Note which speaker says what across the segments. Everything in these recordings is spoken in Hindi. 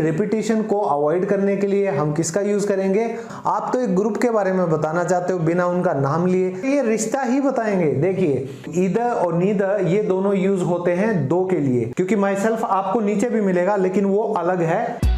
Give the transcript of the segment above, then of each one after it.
Speaker 1: रिपीटिशन को अवॉइड करने के लिए हम किसका यूज करेंगे? आप तो एक ग्रुप के बारे में बताना चाहते हो बिना उनका नाम लिए, ये रिश्ता ही बताएंगे। देखिए, ईदर और नीदर ये दोनों यूज होते हैं दो के लिए, क्योंकि माई सेल्फ आपको नीचे भी मिलेगा लेकिन वो अलग है।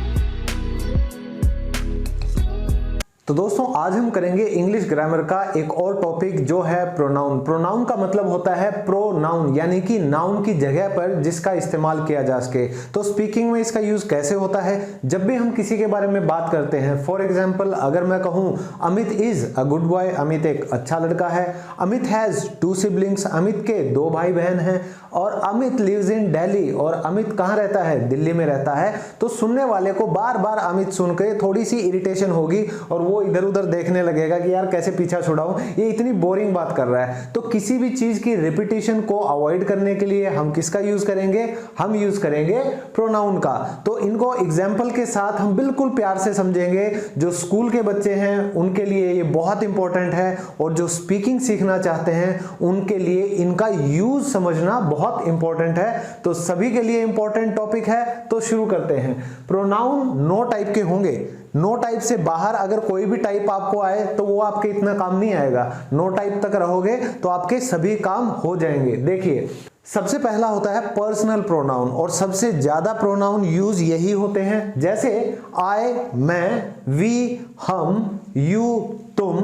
Speaker 1: तो दोस्तों आज हम करेंगे इंग्लिश ग्रामर का एक और टॉपिक जो है प्रोनाउन। प्रोनाउन का मतलब होता है प्रोनाउन, यानी कि नाउन की जगह पर जिसका इस्तेमाल किया जा सके। तो स्पीकिंग में इसका यूज कैसे होता है? जब भी हम किसी के बारे में बात करते हैं, फॉर एग्जाम्पल अगर मैं कहूं Amit is a good boy, Amit एक अच्छा लड़का है। अमित हैज 2 सिबलिंग्स, अमित के 2 भाई बहन हैं। और अमित लिव्स इन दिल्ली, और अमित कहाँ रहता है? दिल्ली में रहता है। तो सुनने वाले को बार बार अमित सुन के थोड़ी सी इरिटेशन होगी और वो इधर उधर देखने लगेगा कि यार कैसे पीछा छुड़ाऊं, ये इतनी बोरिंग बात कर रहा है। तो किसी भी चीज की रिपीटिशन को अवॉइड करने के लिए हम किसका यूज करेंगे? हम यूज करेंगे प्रोनाउन का। तो इनको एग्जाम्पल के साथ हम बिल्कुल प्यार से समझेंगे। जो स्कूल के बच्चे हैं उनके लिए ये बहुत इंपॉर्टेंट है, और जो स्पीकिंग सीखना चाहते हैं उनके लिए इनका यूज समझना बहुत इंपॉर्टेंट है। तो सभी के लिए इंपॉर्टेंट टॉपिक है, तो शुरू करते हैं। प्रोनाउन 9 टाइप के होंगे। 9 टाइप से बाहर अगर कोई भी टाइप आपको आए तो वो आपके इतना काम नहीं आएगा। 9 टाइप तक रहोगे तो आपके सभी काम हो जाएंगे। देखिए, सबसे पहला होता है पर्सनल प्रोनाउन, और सबसे ज्यादा प्रोनाउन यूज यही होते हैं, जैसे आई, मैं, वी, हम, यू, तुम,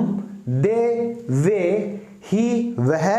Speaker 1: दे, वे, ही, वह,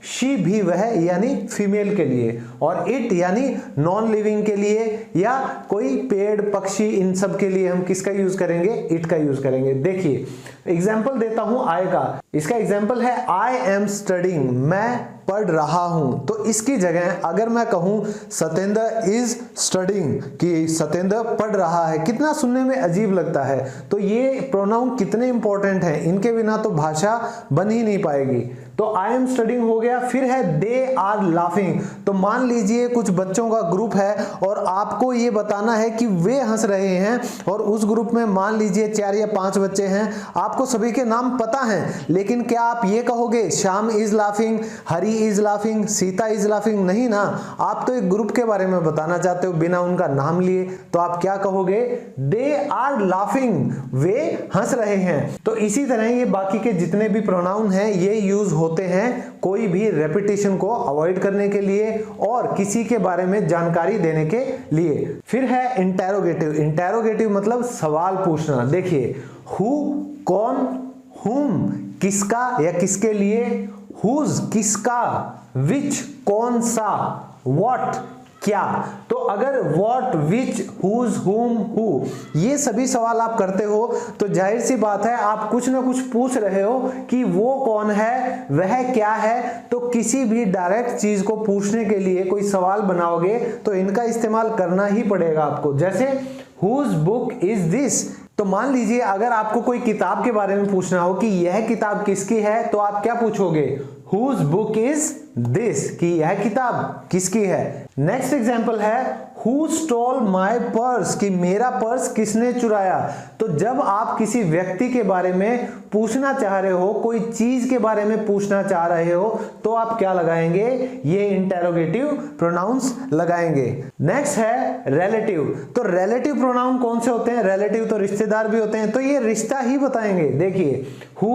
Speaker 1: शी भी वह यानी फीमेल के लिए, और इट यानी नॉन लिविंग के लिए, या कोई पेड़ पक्षी, इन सब के लिए हम किसका यूज करेंगे? इट का यूज करेंगे। देखिए एग्जाम्पल देता हूं आई का। इसका एग्जाम्पल है आई एम स्टडिंग, मैं पढ़ रहा हूं। तो इसकी जगह अगर मैं कहूं सतेंद्र इज स्टडिंग, कि सतेंद्र पढ़ रहा है, कितना सुनने में अजीब लगता है। तो ये प्रोनाउन कितने इंपॉर्टेंट हैं, इनके बिना तो भाषा बन ही नहीं पाएगी। तो आई एम स्टडिंग हो गया। फिर है दे आर लाफिंग। तो मान लीजिए कुछ बच्चों का ग्रुप है और आपको ये बताना है कि वे हंस रहे हैं, और उस ग्रुप में मान लीजिए 4 या 5 बच्चे हैं। आपको सभी के नाम पता हैं, लेकिन क्या आप ये कहोगे Shyam is laughing, Hari is laughing, Sita is laughing? नहीं ना, आप तो एक ग्रुप के बारे में बताना चाहते हो बिना उनका नाम लिए। तो आप क्या कहोगे? दे आर लाफिंग, वे हंस रहे हैं। तो इसी तरह ये बाकी के जितने भी प्रोनाउन हैं ये यूज होते हैं कोई भी रेपिटेशन को अवॉइड करने के लिए और किसी के बारे में जानकारी देने के लिए। फिर है इंटेरोगेटिव। इंटेरोगेटिव मतलब सवाल पूछना। देखिए, हु कौन, हुम किसका या किसके लिए, हुज किसका, विच कौन सा, व्हाट क्या। तो अगर व्हाट, विच, हुज, हुम, हु ये सभी सवाल आप करते हो तो जाहिर सी बात है आप कुछ ना कुछ पूछ रहे हो कि वो कौन है, वह क्या है। तो किसी भी डायरेक्ट चीज को पूछने के लिए कोई सवाल बनाओगे तो इनका इस्तेमाल करना ही पड़ेगा आपको। जैसे हुज बुक इज दिस। तो मान लीजिए अगर आपको कोई किताब के बारे में पूछना हो कि यह किताब किसकी है, तो आप क्या पूछोगे? हुज बुक इज दिस, कि यह किताब किसकी है। नेक्स्ट एग्जाम्पल है हु स्टोल माई पर्स, कि मेरा पर्स किसने चुराया। तो जब आप किसी व्यक्ति के बारे में पूछना चाह रहे हो, कोई चीज के बारे में पूछना चाह रहे हो, तो आप क्या लगाएंगे? ये इंटेरोगेटिव प्रोनाउंस लगाएंगे। नेक्स्ट है रिलेटिव। तो रिलेटिव प्रोनाउन कौन से होते हैं? रिलेटिव तो रिश्तेदार भी होते हैं, तो ये रिश्ता ही बताएंगे। देखिए, हु,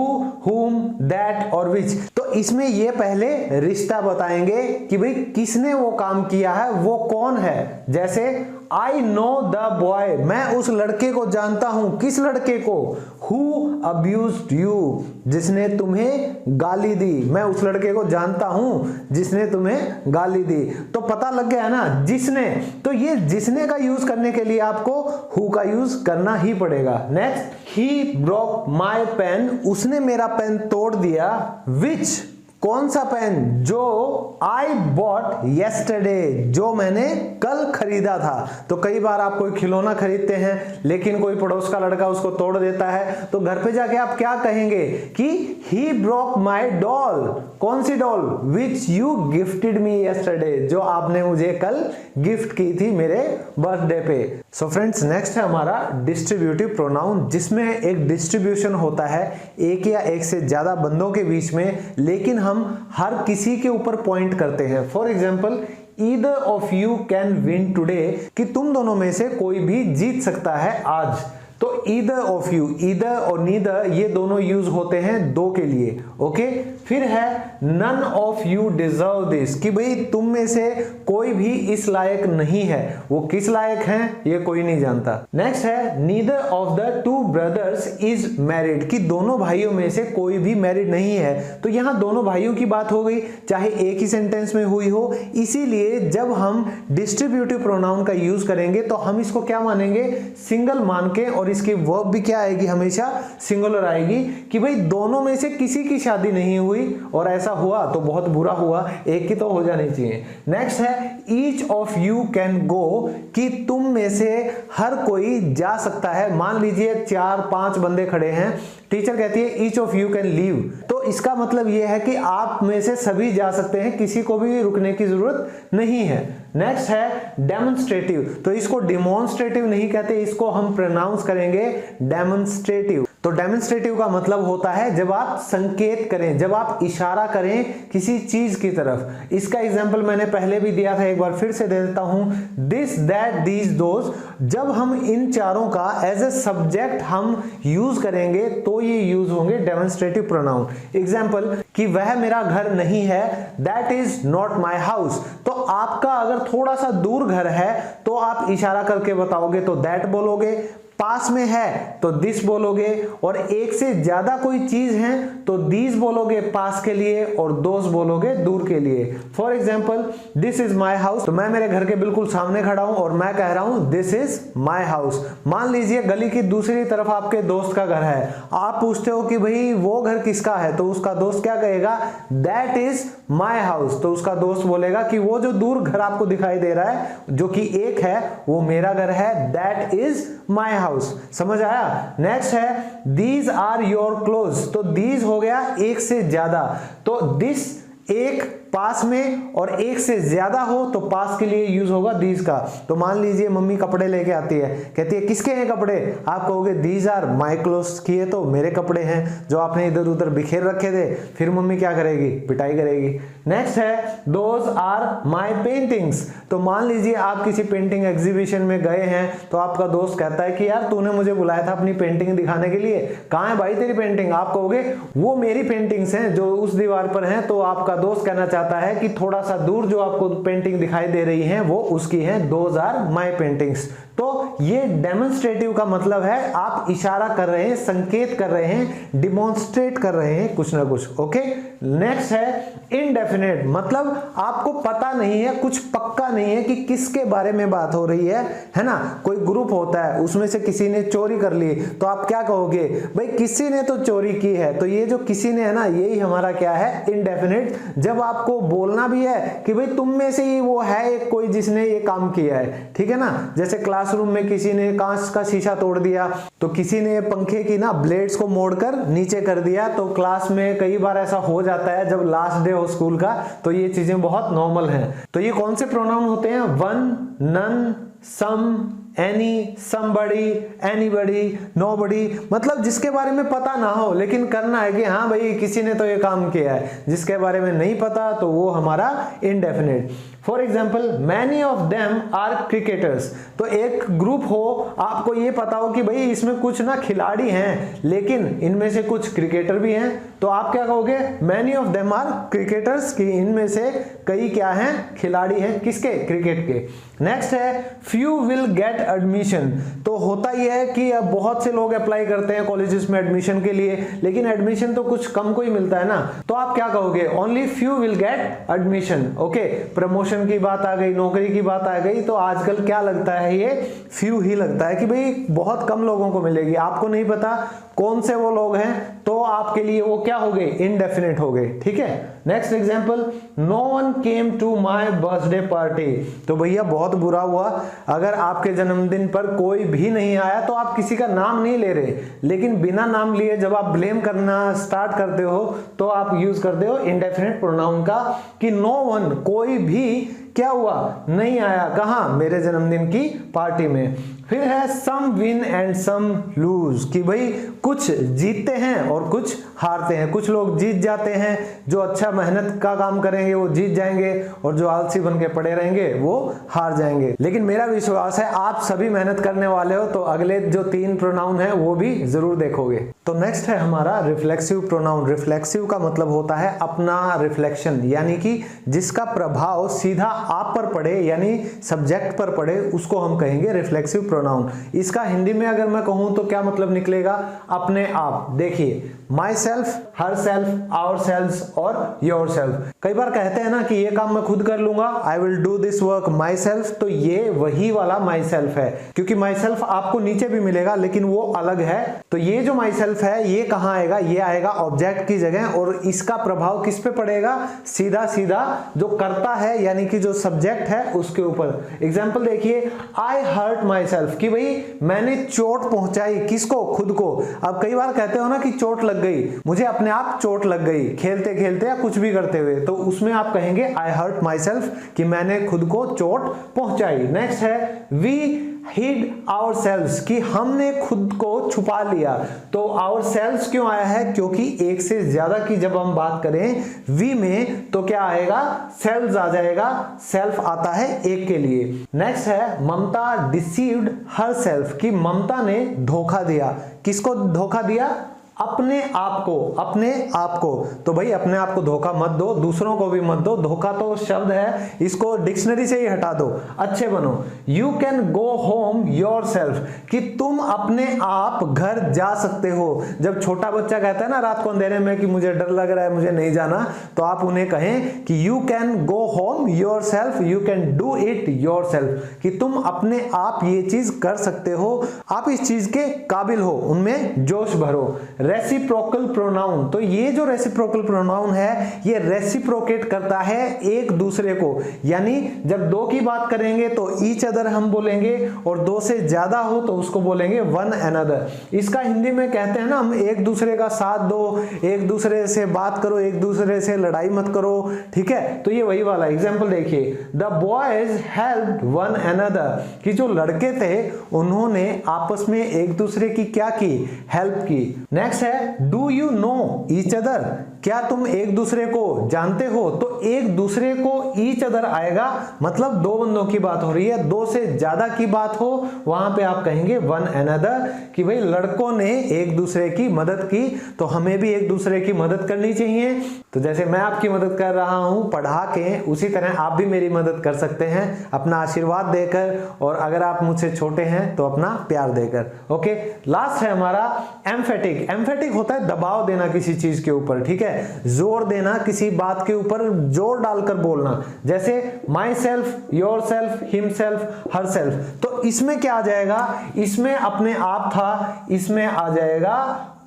Speaker 1: हुम, दैट और विच। तो इसमें ये पहले रिश्ता बताएंगे कि भाई किसने वो काम किया है, वो कौन है। जैसे आई नो द बॉय, मैं उस लड़के को जानता हूं। किस लड़के को? हु अब्यूज्ड यू, जिसने तुम्हें गाली दी। मैं उस लड़के को जानता हूं जिसने तुम्हें गाली दी। तो पता लग गया ना, जिसने। तो ये जिसने का यूज करने के लिए आपको हु का यूज करना ही पड़ेगा। Next, he broke my pen, उसने मेरा पेन तोड़ दिया। विच, कौन सा पेन? जो आई बॉट येस्टरडे, जो मैंने कल खरीदा था। तो कई बार आप कोई खिलौना खरीदते हैं लेकिन कोई पड़ोस का लड़का उसको तोड़ देता है, तो घर पे जाके आप क्या कहेंगे कि ही ब्रोक माई डॉल। कौन सी doll? Which you gifted me yesterday, जो आपने मुझे कल गिफ्ट की थी मेरे बर्थडे पे। सो फ्रेंड्स, नेक्स्ट है हमारा डिस्ट्रीब्यूटिव प्रोनाउन, जिसमें एक डिस्ट्रीब्यूशन होता है एक या एक से ज्यादा बंदों के बीच में, लेकिन हम हर किसी के ऊपर पॉइंट करते हैं। For example, either of you can win today, कि तुम दोनों में से कोई भी जीत सकता है आज। तो ईदर ऑफ यू, ईदर और नीदर ये दोनों यूज होते हैं दो के लिए। ओके, फिर है none of you deserve this, कि भाई तुम में से कोई भी इस लायक नहीं है। वो किस लायक हैं ये कोई नहीं जानता। नेक्स्ट है neither of the two brothers is married, कि दोनों भाइयों में से कोई भी मैरिड नहीं है। तो यहां दोनों भाइयों की बात हो गई, चाहे एक ही सेंटेंस में हुई हो, इसीलिए जब हम डिस्ट्रीब्यूटिव प्रोनाउन का यूज करेंगे तो हम इसको क्या मानेंगे, सिंगल मान के, और इसकी वर्ब भी क्या आएगी, हमेशा सिंगुलर आएगी, कि भाई दोनों में से किसी की शादी नहीं हुई, और ऐसा हुआ तो बहुत बुरा हुआ, एक की तो हो जानी चाहिए। नेक्स्ट है each of you can go, कि तुम में से हर कोई जा सकता है। मान लीजिए 4-5 बंदे खड़े हैं, टीचर कहती है each of you can leave, तो इसका मतलब यह है कि आप में से सभी जा सकते हैं, किसी को भी रुकने की जरूरत नहीं है। नेक्स्ट है डेमोन्स्ट्रेटिव, तो इसको डिमॉन्स्ट्रेटिव नहीं कहते, इसको हम प्रोनाउंस करेंगे डेमोन्स्ट्रेटिव। तो डेमोन्स्ट्रेटिव का मतलब होता है जब आप संकेत करें, जब आप इशारा करें किसी चीज की तरफ। इसका एग्जांपल मैंने पहले भी दिया था, एक बार फिर से दे देता हूं, दिस दैट दीज दोज। जब हम इन चारों का एज ए सब्जेक्ट हम यूज करेंगे तो ये यूज होंगे डेमोन्स्ट्रेटिव प्रोनाउन। एग्जांपल कि वह मेरा घर नहीं है, that is not my house. तो आपका अगर थोड़ा सा दूर घर है तो आप इशारा करके बताओगे तो दैट बोलोगे, पास में है तो दिस बोलोगे, और एक से ज्यादा कोई चीज है तो दीज बोलोगे पास के लिए, और दोस बोलोगे दूर के लिए। For example this is my house, तो मैं मेरे घर के बिल्कुल सामने खड़ा हूं और मैं कह रहा हूं दिस इज माई हाउस। मान लीजिए गली की दूसरी तरफ आपके दोस्त का घर है, आप पूछते हो कि भाई वो घर किसका है, तो उसका दोस्त क्या कहेगा, दैट इज माई हाउस। तो उसका दोस्त बोलेगा कि वो जो दूर घर आपको दिखाई दे रहा है जो कि एक है वो मेरा घर है, दैट इज माई हाउस। समझ आया। नेक्स्ट है दीज आर योर क्लोथ्स, तो दीज हो गया एक से ज्यादा, तो दिस एक पास में और एक से ज्यादा हो तो पास के लिए यूज होगा दीज का। तो मान लीजिए मम्मी कपड़े लेके आती है, कहती है किसके हैं कपड़े, आप कहोगे दीज आर माई क्लोथ्स, किए तो मेरे कपड़े हैं जो आपने इधर उधर बिखेर रखे थे। फिर मम्मी क्या करेगी, पिटाई करेगी। नेक्स्ट है दोज आर माई पेंटिंग्स, तो मान लीजिए आप किसी पेंटिंग एग्जीबिशन में गए हैं तो आपका दोस्त कहता है कि यार तूने मुझे बुलाया था अपनी पेंटिंग दिखाने के लिए, कहाँ है भाई तेरी पेंटिंग, आप कहोगे वो मेरी पेंटिंग्स हैं जो उस दीवार पर हैं। तो आपका दोस्त कहना चाहता है कि थोड़ा सा दूर जो आपको पेंटिंग दिखाई दे रही है वो उसकी है, दोज आर माई पेंटिंग्स। तो ये डेमोन्स्ट्रेटिव का मतलब है आप इशारा कर रहे हैं, संकेत कर रहे हैं, डिमॉन्स्ट्रेट कर रहे हैं कुछ ना कुछ। ओके, नेक्स्ट है इनडेफिनेट, मतलब आपको पता नहीं है, कुछ पक्का नहीं है कि किसके बारे में बात हो रही है ना। कोई ग्रुप होता है उसमें से किसी ने चोरी कर ली तो आप क्या कहोगे, भाई किसी ने तो चोरी की है। तो ये जो किसी ने है ना, यही हमारा क्या है, इनडेफिनेट। जब आपको बोलना भी है कि भाई तुम में से ही वो है एक कोई जिसने ये काम किया है, ठीक है ना। जैसे क्लासरूम में किसी ने कांच का शीशा तोड़ दिया, तो किसी ने पंखे की ना ब्लेड्स को मोड़कर नीचे कर दिया। तो क्लास में कई बार ऐसा हो जाता है जब लास्ट डे हो स्कूल का, तो ये चीजें बहुत नॉर्मल हैं। तो ये कौन से प्रोनाउन होते हैं, वन, नन, सम, एनी, समबडी, एनीबडी, नोबडी, मतलब जिसके बारे में पता ना हो लेकिन करना है कि हाँ भाई किसी ने तो ये काम किया है। जिसके बारे में नहीं पता तो वो हमारा indefinite. For example many of them are cricketers, तो एक ग्रुप हो, आपको ये पता हो कि भाई इसमें कुछ ना खिलाड़ी हैं लेकिन इनमें से कुछ क्रिकेटर भी हैं, तो आप क्या कहोगे, many of them are cricketers, कि इनमें से कई क्या हैं, खिलाड़ी हैं, किसके, क्रिकेट के। नेक्स्ट है फ्यू विल गेट एडमिशन, तो होता यह है कि अब बहुत से लोग अप्लाई करते हैं कॉलेजेस में एडमिशन के लिए, लेकिन एडमिशन तो कुछ कम को ही मिलता है ना। तो आप क्या कहोगे, only few will get admission. Okay, promotion की बात आ गई, नौकरी की बात आ गई, तो आजकल क्या लगता है, ये फ्यू ही लगता है कि भाई बहुत कम लोगों को मिलेगी। आपको नहीं पता कौन से वो लोग हैं, तो आपके लिए वो क्या हो गए, इनडेफिनेट हो गए। ठीक है, next example, no one came to my birthday party, तो भैया बहुत बुरा हुआ अगर आपके जन्मदिन पर कोई भी नहीं आया। तो आप किसी का नाम नहीं ले रहे, लेकिन बिना नाम लिए जब आप ब्लेम करना स्टार्ट करते हो तो आप यूज करते हो इनडेफिनेट प्रोनाउन का, कि नो वन, कोई भी क्या हुआ, नहीं आया, कहां, मेरे जन्मदिन की पार्टी में। फिर है सम विन एंड सम लूज, कि भाई कुछ जीतते हैं और कुछ हारते हैं। कुछ लोग जीत जाते हैं, जो अच्छा मेहनत का काम करेंगे वो जीत जाएंगे, और जो आलसी बन के पड़े रहेंगे वो हार जाएंगे। लेकिन मेरा विश्वास है आप सभी मेहनत करने वाले हो, तो अगले जो 3 प्रोनाउन है वो भी जरूर देखोगे। तो नेक्स्ट है हमारा रिफ्लेक्सिव प्रोनाउन। रिफ्लेक्सिव का मतलब होता है अपना रिफ्लेक्शन, यानी कि जिसका प्रभाव सीधा आप पर पड़े, यानी सब्जेक्ट पर पड़े, उसको हम कहेंगे रिफ्लेक्सिव प्रोनाउन। इसका हिंदी में अगर मैं कहूं तो क्या मतलब निकलेगा? अपने आप। देखिए, my self, her self, our self और योर सेल्फ। कई बार कहते हैं ना कि ये काम मैं खुद कर लूंगा, I will do this work my self, तो ये वही वाला माई सेल्फ है, क्योंकि माई सेल्फ आपको नीचे भी मिलेगा लेकिन वो अलग है। तो ये जो माई सेल्फ है ये कहां आएगा? ये आएगा ऑब्जेक्ट की जगह, और इसका प्रभाव किस पे पड़ेगा? सीधा सीधा जो करता है यानी कि जो सब्जेक्ट है उसके ऊपर। एग्जाम्पल देखिए, आई हर्ट माई सेल्फ, कि भाई मैंने चोट पहुंचाई, किसको? खुद को। अब कई बार कहते हो ना कि चोट लग गई, मुझे अपने आप चोट लग गई खेलते खेलते या कुछ भी करते हुए, तो उसमें आप कहेंगे आई हर्ट माई सेल्फ, कि मैंने खुद को चोट पहुंचाई। नेक्स्ट है वी हिड आवर सेल्व्स, कि हमने खुद को छुपा लिया। तो आवर सेल्व्स क्यों आया है? क्योंकि एक से ज्यादा की जब हम बात करें वी में तो क्या आएगा? सेल्व्स आ जाएगा, सेल्फ आता है एक के लिए। नेक्स्ट है ममता डिसीव्ड हर सेल्फ, कि ममता ने धोखा दिया। किसको धोखा दिया? अपने आप को, अपने आप को। तो भाई अपने आप को धोखा मत दो, दूसरों को भी मत दो। धोखा तो शब्द है, इसको डिक्शनरी से ही हटा दो, अच्छे बनो। You can go home your self, कि तुम अपने आप घर जा सकते हो। जब छोटा बच्चा कहता है ना रात को अंधेरे में कि मुझे डर लग रहा है, मुझे नहीं जाना, तो आप उन्हें कहें कि you can go home your self, you can do it your self, कि तुम अपने आप ये चीज कर सकते हो, आप इस चीज के काबिल हो, उनमें जोश भरो। रेसिप्रोकल प्रोनाउन, तो ये जो रेसिप्रोकल प्रोनाउन है ये रेसिप्रोकेट करता है एक दूसरे को, यानी जब दो की बात करेंगे तो ईच अदर हम बोलेंगे, और दो से ज्यादा हो तो उसको बोलेंगे वन अनदर। इसका हिंदी में कहते हैं ना हम, एक दूसरे का साथ दो, एक दूसरे से बात करो, एक दूसरे से लड़ाई मत करो, ठीक है? तो ये वही वाला एग्जाम्पल देखिए, the boys helped one another, कि जो लड़के थे उन्होंने आपस में एक दूसरे की क्या की? हेल्प की। नेक्स्ट है do you know each other, क्या तुम एक दूसरे को जानते हो? तो एक दूसरे को ईच अदर आएगा, मतलब दो बंदों की बात हो रही है, दो से ज्यादा की बात हो वहां पे आप कहेंगे वन अनदर, कि भाई लड़कों ने एक दूसरे की मदद की, तो हमें भी एक दूसरे की मदद करनी चाहिए। तो जैसे मैं आपकी मदद कर रहा हूं पढ़ा के, उसी तरह आप भी मेरी मदद कर सकते हैं अपना आशीर्वाद देकर, और अगर आप मुझसे छोटे हैं तो अपना प्यार देकर। ओके, लास्ट है हमारा एम्फेटिक। एम्फेटिक होता है दबाव देना किसी चीज के ऊपर, ठीक है? जोर देना, किसी बात के ऊपर जोर डालकर बोलना, जैसे my self, your self, him self, her self. तो इसमें क्या आ जाएगा? इसमें अपने आप था, इसमें आ जाएगा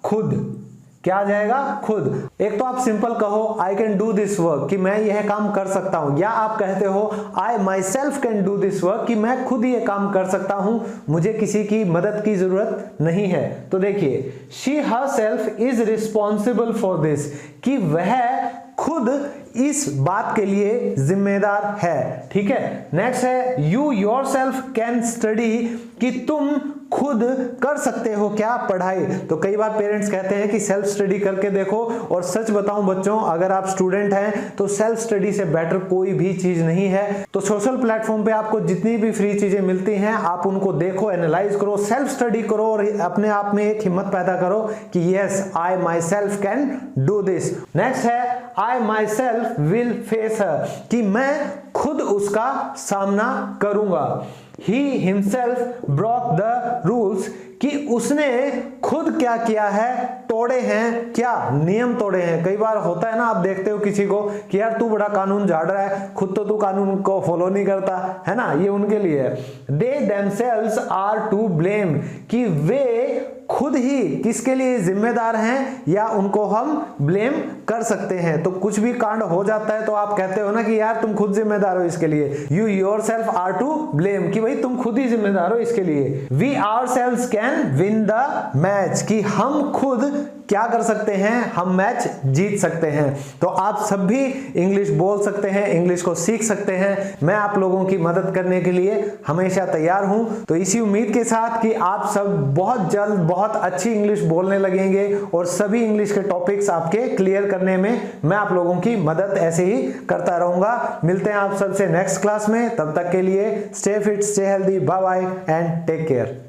Speaker 1: खुद। क्या आ जाएगा? खुद। एक तो आप सिंपल कहो I can do this work, कि मैं यह काम कर सकता हूं, या आप कहते हो I myself can do this work, कि मैं खुद ये काम कर सकता हूं, मुझे किसी की मदद की जरूरत नहीं है। तो देखिए, she her self is responsible for this, कि वह खुद इस बात के लिए जिम्मेदार है, ठीक है? नेक्स्ट है you your self can study, कि तुम खुद कर सकते हो क्या? पढ़ाई। तो कई बार पेरेंट्स कहते हैं कि सेल्फ स्टडी करके देखो, और सच बताऊं बच्चों, अगर आप स्टूडेंट हैं तो सेल्फ स्टडी से बेटर कोई भी चीज नहीं है। तो सोशल प्लेटफॉर्म पे आपको जितनी भी फ्री चीजें मिलती हैं आप उनको देखो, एनालाइज करो, सेल्फ स्टडी करो, और अपने आप में एक हिम्मत पैदा करो कि yes I myself can do this. Next है आई my self will face her, कि मैं खुद उसका सामना करूंगा। He himself broke the rules, कि उसने खुद क्या किया है? तोड़े हैं क्या? नियम तोड़े हैं। कई बार होता है ना, आप देखते हो किसी को कि यार तू बड़ा कानून झाड़ रहा है, खुद तो तू कानून को फॉलो नहीं करता है ना, ये उनके लिए है। They themselves are to blame, कि वे खुद ही किसके लिए जिम्मेदार हैं, या उनको हम ब्लेम कर सकते हैं। तो कुछ भी कांड हो जाता है तो आप कहते हो ना कि यार तुम खुद जिम्मेदार हो इसके लिए, you yourself are to blame, कि भाई तुम खुद ही जिम्मेदार हो इसके लिए। We ourselves can win the match, कि हम खुद क्या कर सकते हैं, हम मैच जीत सकते हैं। तो आप सब भी इंग्लिश बोल सकते हैं, इंग्लिश को सीख सकते हैं। मैं आप लोगों की मदद करने के लिए हमेशा तैयार हूं। तो इसी उम्मीद के साथ कि आप सब बहुत जल्द बहुत अच्छी इंग्लिश बोलने लगेंगे और सभी इंग्लिश के टॉपिक्स आपके क्लियर करने में मैं आप लोगों की मदद ऐसे ही करता रहूंगा। मिलते हैं आप सबसे नेक्स्ट क्लास में, तब तक के लिए stay fit, stay healthy, bye bye and take care.